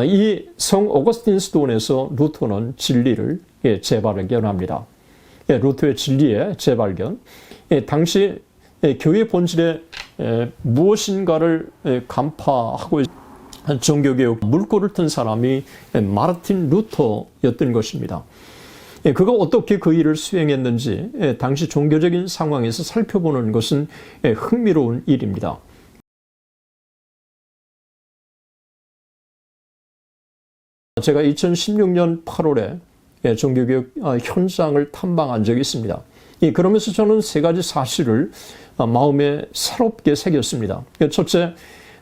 이 성 어거스틴 수도원에서 루터는 진리를 재발견합니다. 루터의 진리의 재발견. 당시 교회 본질에 무엇인가를 간파하고 종교개혁 물꼬를 튼 사람이 마르틴 루터였던 것입니다. 그가 어떻게 그 일을 수행했는지 당시 종교적인 상황에서 살펴보는 것은 흥미로운 일입니다. 제가 2016년 8월에 종교개혁 현장을 탐방한 적이 있습니다. 그러면서 저는 세 가지 사실을 마음에 새롭게 새겼습니다. 첫째,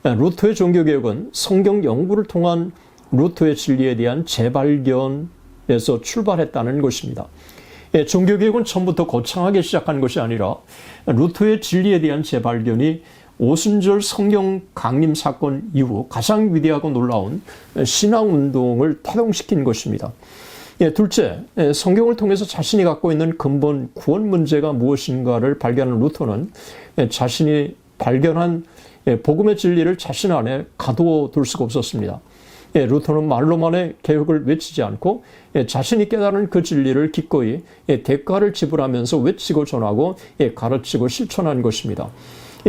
루터의 종교개혁은 성경 연구를 통한 루터의 진리에 대한 재발견에서 출발했다는 것입니다. 종교개혁은 처음부터 거창하게 시작한 것이 아니라 루터의 진리에 대한 재발견이 오순절 성경 강림 사건 이후 가장 위대하고 놀라운 신앙운동을 타동시킨 것입니다. 둘째, 성경을 통해서 자신이 갖고 있는 근본 구원 문제가 무엇인가를 발견한 루터는 자신이 발견한 복음의 진리를 자신 안에 가둬둘 수가 없었습니다. 루터는 말로만의 개혁을 외치지 않고 자신이 깨달은 그 진리를 기꺼이 대가를 지불하면서 외치고 전하고 가르치고 실천한 것입니다.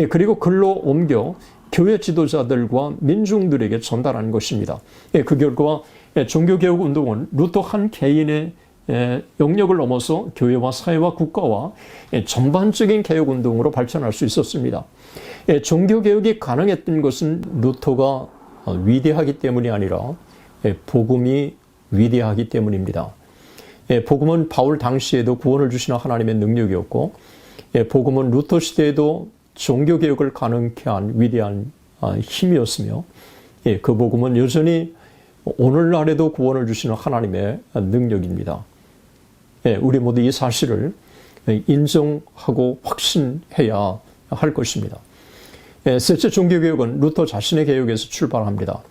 그리고 글로 옮겨 교회 지도자들과 민중들에게 전달한 것입니다. 그 결과 종교개혁 운동은 루터 한 개인의 영역을 넘어서 교회와 사회와 국가와 전반적인 개혁 운동으로 발전할 수 있었습니다. 종교개혁이 가능했던 것은 루터가 위대하기 때문이 아니라 복음이 위대하기 때문입니다. 복음은 바울 당시에도 구원을 주시는 하나님의 능력이었고, 복음은 루터 시대에도 종교개혁을 가능케 한 위대한 힘이었으며, 그 복음은 여전히 오늘날에도 구원을 주시는 하나님의 능력입니다. 우리 모두 이 사실을 인정하고 확신해야 할 것입니다. 셋째, 종교개혁은 루터 자신의 개혁에서 출발합니다.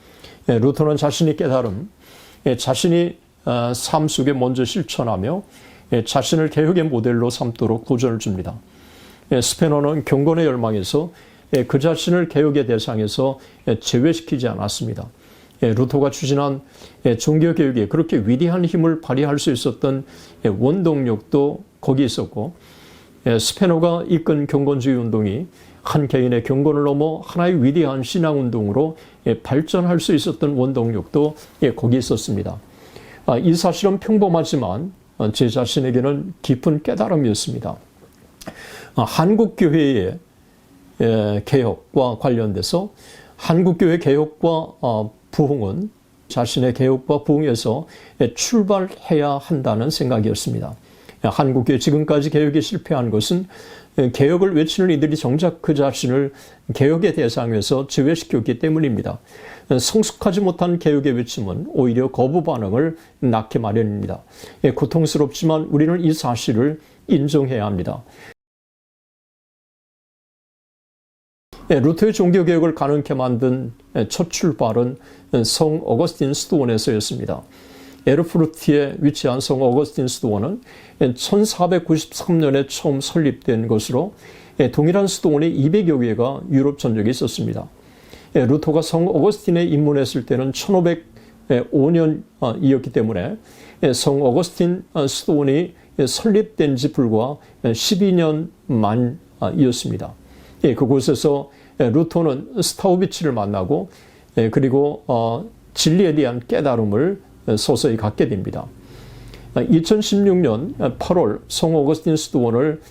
루터는 자신이 깨달음, 자신이 삶 속에 먼저 실천하며 자신을 개혁의 모델로 삼도록 도전을 줍니다. 스페너는 경건의 열망에서 그 자신을 개혁의 대상에서 제외시키지 않았습니다. 루터가 추진한 종교개혁에 그렇게 위대한 힘을 발휘할 수 있었던 원동력도 거기 있었고, 스페너가 이끈 경건주의 운동이 한 개인의 경건을 넘어 하나의 위대한 신앙운동으로 발전할 수 있었던 원동력도 거기 있었습니다. 이 사실은 평범하지만 제 자신에게는 깊은 깨달음이었습니다. 한국교회의 개혁과 관련돼서 한국교회 개혁과 부흥은 자신의 개혁과 부흥에서 출발해야 한다는 생각이었습니다. 한국교회 지금까지 개혁에 실패한 것은 개혁을 외치는 이들이 정작 그 자신을 개혁의 대상에서 제외시켰기 때문입니다. 성숙하지 못한 개혁의 외침은 오히려 거부 반응을 낳게 마련입니다. 고통스럽지만 우리는 이 사실을 인정해야 합니다. 루터의 종교개혁을 가능케 만든 첫 출발은 성 어거스틴 수도원에서였습니다. 에르푸르트에 위치한 성 어거스틴 수도원은 1493년에 처음 설립된 것으로 동일한 수도원에 200여 개가 유럽 전역에 있었습니다. 루터가 성 어거스틴에 입문했을 때는 1505년이었기 때문에 성 어거스틴 수도원이 설립된 지 불과 12년 만이었습니다. 그곳에서 루터는 스타우비치를 만나고 그리고 진리에 대한 깨달음을 서서히 갖게 됩니다. 2016년 8월 성 어거스틴 수도원을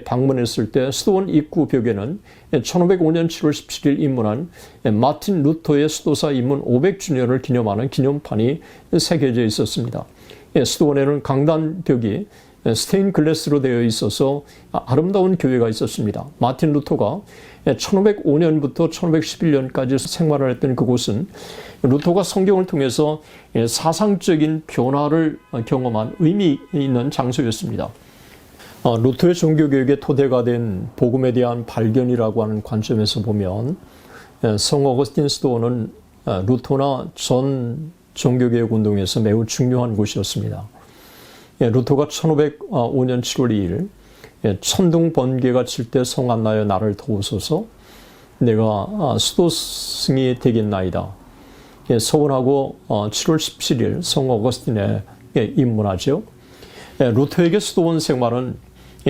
방문했을 때 수도원 입구 벽에는 1505년 7월 17일 입문한 마틴 루터의 수도사 입문 500주년을 기념하는 기념판이 새겨져 있었습니다. 수도원에는 강단벽이 스테인 글래스로 되어 있어서 아름다운 교회가 있었습니다. 마틴 루터가 1505년부터 1511년까지 생활을 했던 그곳은 루터가 성경을 통해서 사상적인 변화를 경험한 의미 있는 장소였습니다. 루터의 종교개혁의 토대가 된 복음에 대한 발견이라고 하는 관점에서 보면 성 어거스틴 수도원은 루터나 전 종교개혁 운동에서 매우 중요한 곳이었습니다. 루터가 1505년 7월 2일 천둥 번개가 칠 때 성안나여 나를 도우소서, 내가 수도승이 되겠나이다. 서원하고 7월 17일 성 어거스틴에 입문하죠. 루터에게 수도원 생활은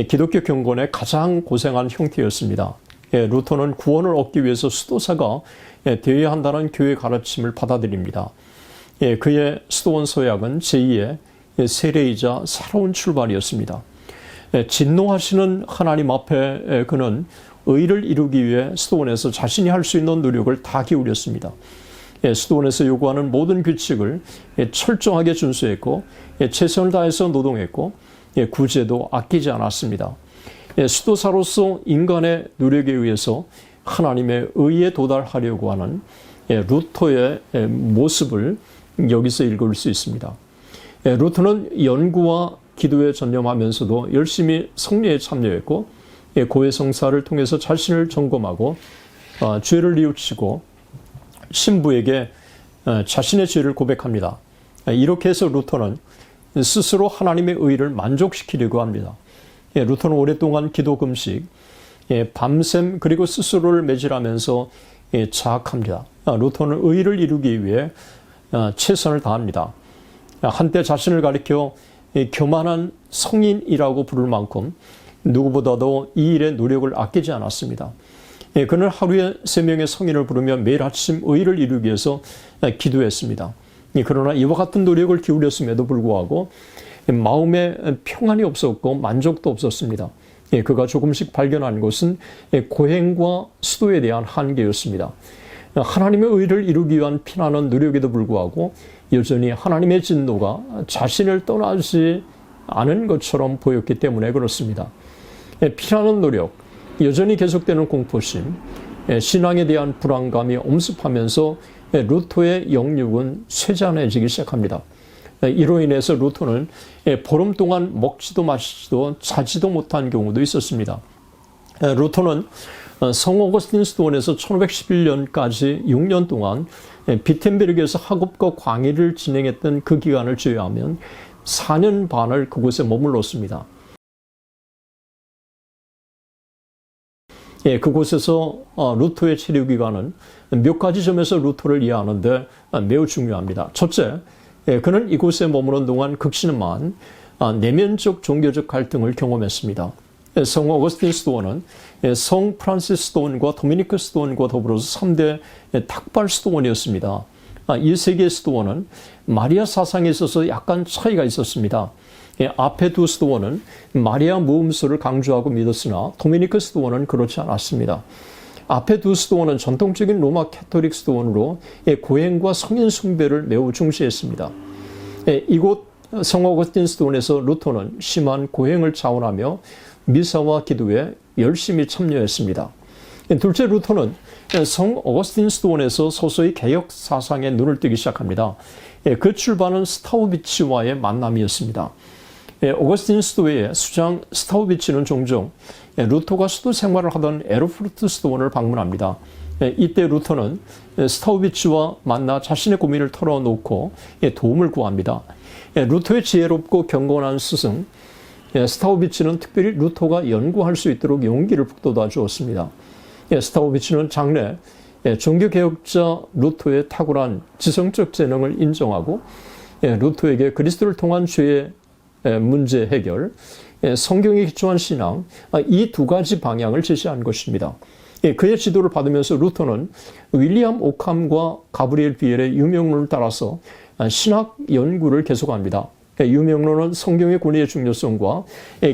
기독교 경건의 가장 고생한 형태였습니다. 루터는 구원을 얻기 위해서 수도사가 되어야 한다는 교회 가르침을 받아들입니다. 그의 수도원 서약은 제2의 세례이자 새로운 출발이었습니다. 진노하시는 하나님 앞에 그는 의를 이루기 위해 수도원에서 자신이 할 수 있는 노력을 다 기울였습니다. 수도원에서 요구하는 모든 규칙을 철저하게 준수했고 최선을 다해서 노동했고 구제도 아끼지 않았습니다. 수도사로서 인간의 노력에 의해서 하나님의 의에 도달하려고 하는 루터의 모습을 여기서 읽을 수 있습니다. 루터는 연구와 기도에 전념하면서도 열심히 성례에 참여했고 고해성사를 통해서 자신을 점검하고 죄를 뉘우치고 신부에게 자신의 죄를 고백합니다. 이렇게 해서 루터는 스스로 하나님의 의를 만족시키려고 합니다. 루터는 오랫동안 기도 금식, 밤샘 그리고 스스로를 매질하면서 자학합니다. 루터는 의를 이루기 위해 최선을 다합니다. 한때 자신을 가리켜 교만한 성인이라고 부를 만큼 누구보다도 이 일에 노력을 아끼지 않았습니다. 그는 하루에 3명의 성인을 부르며 매일 아침 의를 이루기 위해서 기도했습니다. 그러나 이와 같은 노력을 기울였음에도 불구하고 마음에 평안이 없었고 만족도 없었습니다. 그가 조금씩 발견한 것은 고행과 수도에 대한 한계였습니다. 하나님의 의를 이루기 위한 피나는 노력에도 불구하고 여전히 하나님의 진노가 자신을 떠나지 않은 것처럼 보였기 때문에 그렇습니다. 피나는 노력, 여전히 계속되는 공포심, 신앙에 대한 불안감이 엄습하면서 루터의 영육은 쇠잔해지기 시작합니다. 이로 인해서 루터는 보름 동안 먹지도 마시지도 자지도 못한 경우도 있었습니다. 루터는 성 어거스틴 수도원에서 1511년까지 6년 동안 비텐베르크에서 학업과 강의를 진행했던 그 기간을 제외하면 4년 반을 그곳에 머물렀습니다. 그곳에서 루터의 체류 기간은 몇 가지 점에서 루터를 이해하는데 매우 중요합니다. 첫째, 그는 이곳에 머무는 동안 극심한 내면적 종교적 갈등을 경험했습니다. 성 어거스틴 수도원은 성 프란시스 수도원과 도미니크 수도원과 더불어서 3대 탁발 수도원이었습니다. 이 세 개의 수도원은 마리아 사상에 있어서 약간 차이가 있었습니다. 앞에 두 수도원은 마리아 모음수를 강조하고 믿었으나 도미니크 수도원은 그렇지 않았습니다. 앞에 두 수도원은 전통적인 로마 캐토릭 수도원으로 고행과 성인 숭배를 매우 중시했습니다. 이곳 성 어거스틴 수도원에서 루터는 심한 고행을 자원하며 미사와 기도에 열심히 참여했습니다. 둘째, 루터는 성 어거스틴 수도원에서 서서히 개혁 사상에 눈을 뜨기 시작합니다. 그 출발은 스타우비치와의 만남이었습니다. 어거스틴 수도의 수장 스타우비치는 종종 루터가 수도 생활을 하던 에르푸르트 수도원을 방문합니다. 이때 루터는 스타우비치와 만나 자신의 고민을 털어놓고 도움을 구합니다. 루터의 지혜롭고 경건한 스승 스타우비치는 특별히 루터가 연구할 수 있도록 용기를 북돋아 주었습니다. 스타우비치는 장래 종교개혁자 루터의 탁월한 지성적 재능을 인정하고 루터에게 그리스도를 통한 죄의 문제 해결, 성경에 기초한 신앙, 이 두 가지 방향을 제시한 것입니다. 그의 지도를 받으면서 루터는 윌리엄 오캄과 가브리엘 비엘의 유명론을 따라서 신학 연구를 계속합니다. 유명론은 성경의 권위의 중요성과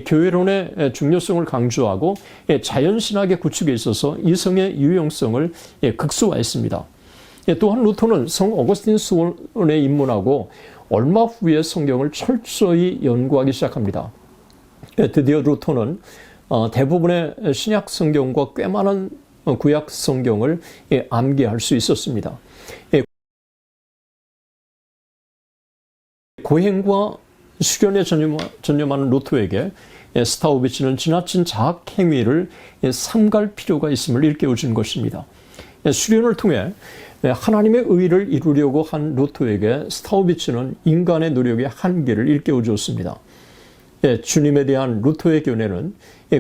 교회론의 중요성을 강조하고 자연신학의 구축에 있어서 이성의 유용성을 극소화했습니다. 또한 루터는 성 어거스틴 수원에 입문하고 얼마 후에 성경을 철저히 연구하기 시작합니다. 드디어 루터는 대부분의 신약 성경과 꽤 많은 구약 성경을 암기할 수 있었습니다. 고행과 수련에 전념하는 루터에게 스타우비치는 지나친 자학 행위를 삼갈 필요가 있음을 일깨워 준 것입니다. 수련을 통해 하나님의 의를 이루려고 한 루터에게 스타우비치는 인간의 노력의 한계를 일깨워 주었습니다. 주님에 대한 루터의 견해는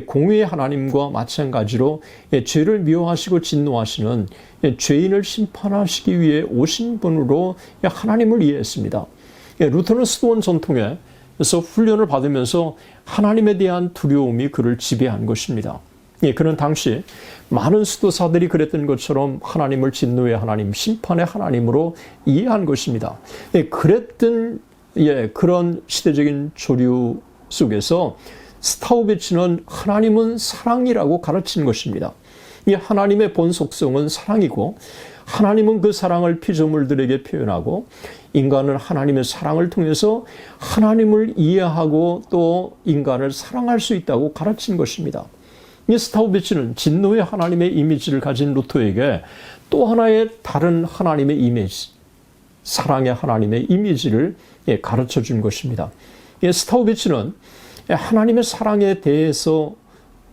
공의의 하나님과 마찬가지로 죄를 미워하시고 진노하시는 죄인을 심판하시기 위해 오신 분으로 하나님을 이해했습니다. 루터는 수도원 전통에서 훈련을 받으면서 하나님에 대한 두려움이 그를 지배한 것입니다. 그는 당시 많은 수도사들이 그랬던 것처럼 하나님을 진노의 하나님, 심판의 하나님으로 이해한 것입니다. 그랬던 그런 시대적인 조류 속에서 스타우비츠는 하나님은 사랑이라고 가르친 것입니다. 이 하나님의 본 속성은 사랑이고 하나님은 그 사랑을 피조물들에게 표현하고 인간은 하나님의 사랑을 통해서 하나님을 이해하고 또 인간을 사랑할 수 있다고 가르친 것입니다. 이 스타우비츠는 진노의 하나님의 이미지를 가진 루터에게 또 하나의 다른 하나님의 이미지, 사랑의 하나님의 이미지를 가르쳐 준 것입니다. 스타우비츠는 하나님의 사랑에 대해서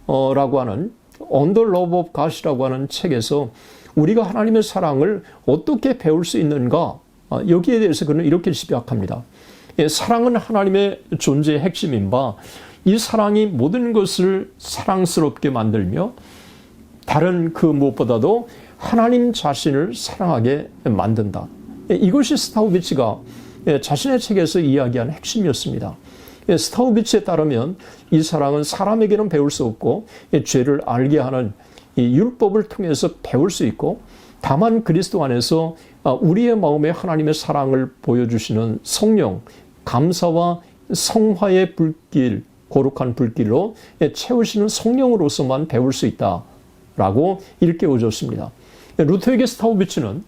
라고 하는 On the Love of God이라고 하는 책에서 우리가 하나님의 사랑을 어떻게 배울 수 있는가, 여기에 대해서 그는 이렇게 시작합니다. 사랑은 하나님의 존재의 핵심인 바 이 사랑이 모든 것을 사랑스럽게 만들며 다른 그 무엇보다도 하나님 자신을 사랑하게 만든다. 이것이 스타우비츠가 자신의 책에서 이야기한 핵심이었습니다. 스타우비츠에 따르면 이 사랑은 사람에게는 배울 수 없고 죄를 알게 하는 이 율법을 통해서 배울 수 있고 다만 그리스도 안에서 우리의 마음에 하나님의 사랑을 보여주시는 성령, 감사와 성화의 불길, 거룩한 불길로 채우시는 성령으로서만 배울 수 있다라고 일깨워줬습니다. 루터에게 스타우비츠는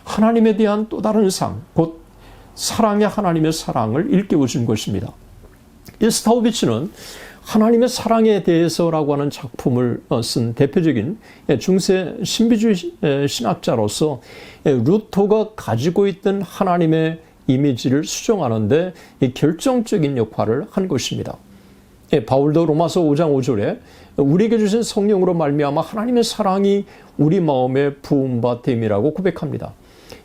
하나님에 대한 또 다른 상, 곧 사랑의 하나님의 사랑을 일깨워준 것입니다. 이 스타우비츠는 하나님의 사랑에 대해서라고 하는 작품을 쓴 대표적인 중세 신비주의 신학자로서 루터가 가지고 있던 하나님의 이미지를 수정하는데 결정적인 역할을 한 것입니다. 바울도 로마서 5장 5절에 우리에게 주신 성령으로 말미암아 하나님의 사랑이 우리 마음에 부음바 됨이라고 고백합니다.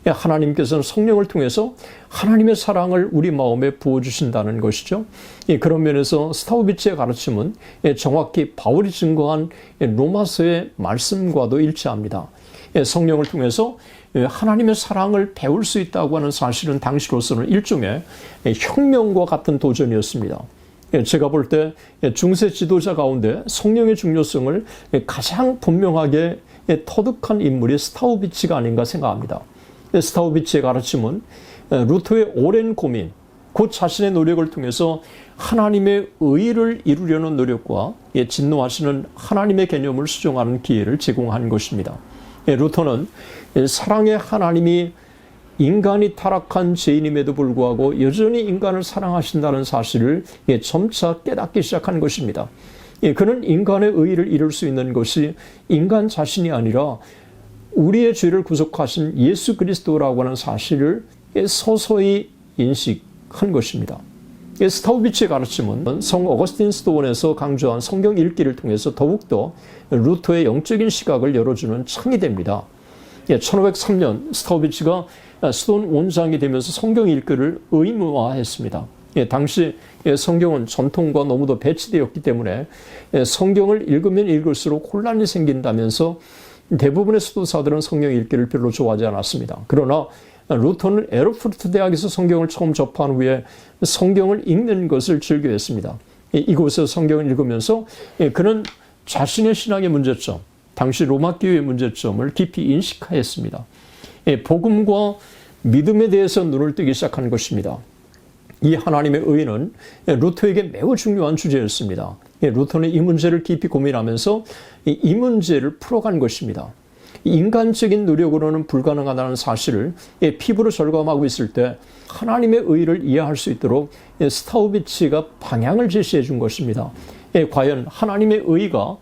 하나님께서는 성령을 통해서 하나님의 사랑을 우리 마음에 부어주신다는 것이죠. 그런 면에서 스타우비츠의 가르침은 정확히 바울이 증거한 로마서의 말씀과도 일치합니다. 성령을 통해서 하나님의 사랑을 배울 수 있다고 하는 사실은 당시로서는 일종의 혁명과 같은 도전이었습니다. 제가 볼 때 중세 지도자 가운데 성령의 중요성을 가장 분명하게 터득한 인물이 스타우비츠가 아닌가 생각합니다. 스타우비츠의 가르침은 루터의 오랜 고민, 곧 자신의 노력을 통해서 하나님의 의를 이루려는 노력과 진노하시는 하나님의 개념을 수정하는 기회를 제공한 것입니다. 루터는 사랑의 하나님이 인간이 타락한 죄인임에도 불구하고 여전히 인간을 사랑하신다는 사실을 점차 깨닫기 시작한 것입니다. 그는 인간의 의의를 이룰 수 있는 것이 인간 자신이 아니라 우리의 죄를 구속하신 예수 그리스도라고 하는 사실을 서서히 인식한 것입니다. 스타우비츠의 가르침은 성 어거스틴 스토원에서 강조한 성경 읽기를 통해서 더욱더 루터의 영적인 시각을 열어주는 창이 됩니다. 1503년 스타우비츠가 스톤 원장이 되면서 성경 읽기를 의무화했습니다. 당시 성경은 전통과 너무도 배치되었기 때문에 성경을 읽으면 읽을수록 혼란이 생긴다면서 대부분의 수도사들은 성경 읽기를 별로 좋아하지 않았습니다. 그러나 루터는 에르푸르트 대학에서 성경을 처음 접한 후에 성경을 읽는 것을 즐겨했습니다. 이곳에서 성경을 읽으면서 그는 자신의 신앙의 문제점, 당시 로마 교회의 문제점을 깊이 인식하였습니다. 복음과 믿음에 대해서 눈을 뜨기 시작한 것입니다. 이 하나님의 의는 루터에게 매우 중요한 주제였습니다. 루터는 이 문제를 깊이 고민하면서 이 문제를 풀어간 것입니다. 인간적인 노력으로는 불가능하다는 사실을 피부로 절감하고 있을 때 하나님의 의를 이해할 수 있도록 스타우비츠가 방향을 제시해 준 것입니다. 과연 하나님의 의가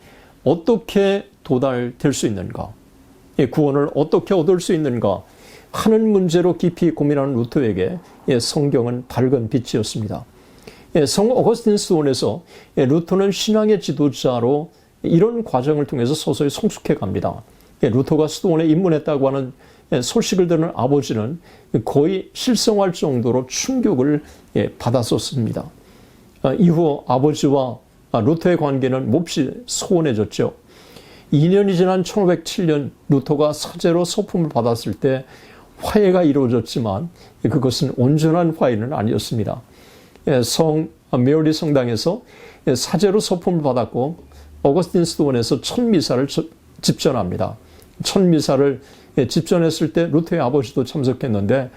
어떻게 도달될 수 있는가? 구원을 어떻게 얻을 수 있는가? 하는 문제로 깊이 고민하는 루터에게 성경은 밝은 빛이었습니다. 성 어거스틴 스톤에서 루터는 신앙의 지도자로 이런 과정을 통해서 서서히 성숙해 갑니다. 루터가 스톤에 입문했다고 하는 소식을 들은 아버지는 거의 실성할 정도로 충격을 받았었습니다. 이후 아버지와 루터의 관계는 몹시 소원해졌죠. 2년이 지난 1507년 루터가 사제로 소품을 받았을 때 화해가 이루어졌지만 그것은 온전한 화해는 아니었습니다. 성 메어리 성당에서 사제로 소품을 받았고 어거스틴 스토원에서 첫 미사를 집전합니다. 첫 미사를 집전했을 때 루터의 아버지도 참석했는데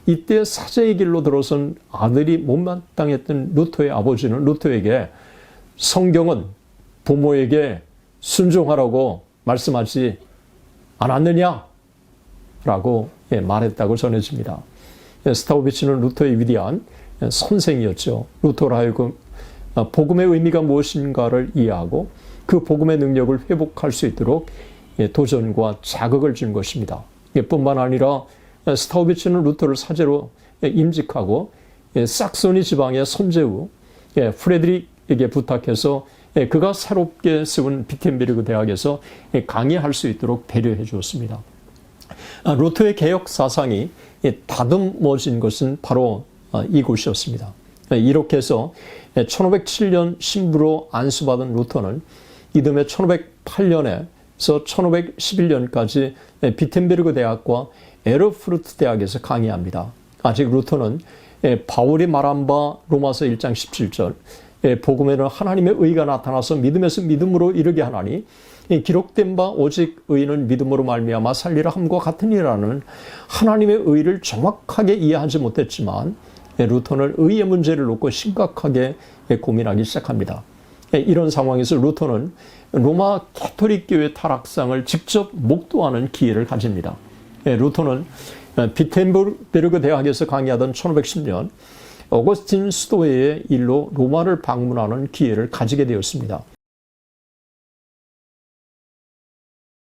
이때 사제의 길로 들어선 아들이 못마땅했던 루터의 아버지는 루터에게 성경은 부모에게 순종하라고 말씀하지 않았느냐? 라고 말했다고 전해집니다. 스타우비치는 루터의 위대한 선생이었죠. 루터로 하여금 복음의 의미가 무엇인가를 이해하고 그 복음의 능력을 회복할 수 있도록 도전과 자극을 준 것입니다. 뿐만 아니라 스타우비치는 루터를 사제로 임직하고 삭소니 지방의 손재우 프레드릭에게 부탁해서 그가 새롭게 세운 비텐베르그 대학에서 강의할 수 있도록 배려해 주었습니다. 루터의 개혁 사상이 다듬어진 것은 바로 이곳이었습니다. 이렇게 해서 1507년 신부로 안수받은 루터는 이듬해 1508년에서 1511년까지 비텐베르그 대학과 에르푸르트 대학에서 강의합니다. 아직 루터는 바울이 말한 바 로마서 1장 17절 복음에는 하나님의 의가 나타나서 믿음에서 믿음으로 이르게 하나니 기록된 바 오직 의인은 믿음으로 말미암아 살리라 함과 같으니라는 하나님의 의를 정확하게 이해하지 못했지만 루터는 의의 문제를 놓고 심각하게 고민하기 시작합니다. 이런 상황에서 루터는 로마 가톨릭 교회 타락상을 직접 목도하는 기회를 가집니다. 루터는 비텐베르그 대학에서 강의하던 1510년 어거스틴 수도회의 일로 로마를 방문하는 기회를 가지게 되었습니다.